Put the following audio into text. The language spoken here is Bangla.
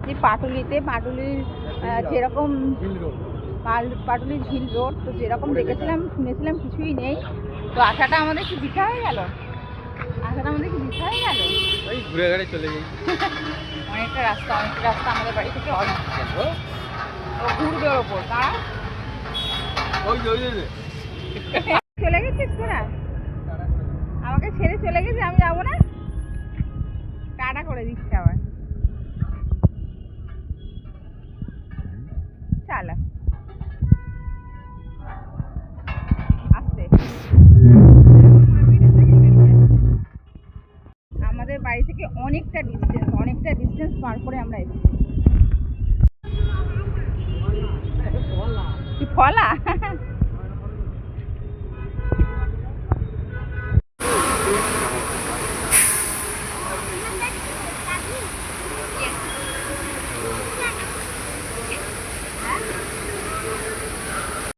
এসেছি পাটুলিতে। পাটুলির যেরকম পাটুলি ঝিল রোড, তো যেরকম দেখেছিলাম শুনেছিলাম কিছুই নেই। তো আসাটা আমাদের কি বৃথা হয়ে গেল? ওই ঘুরে ঘুরে চলে যাই। অনেকটা রাস্তা আমাদের বাড়ি থেকে ও ঘুরবে ওর ওপর। তারা চলে গেছিস তোরা? আমাকে ছেড়ে চলে গেছে, আমি যাবো না? টাটা করে দিচ্ছে আবার। চালা আসতে। আমাদের বাড়ি থেকে অনেকটা ডিস্টেন্স পার করে আমরা এসেছি। ফলা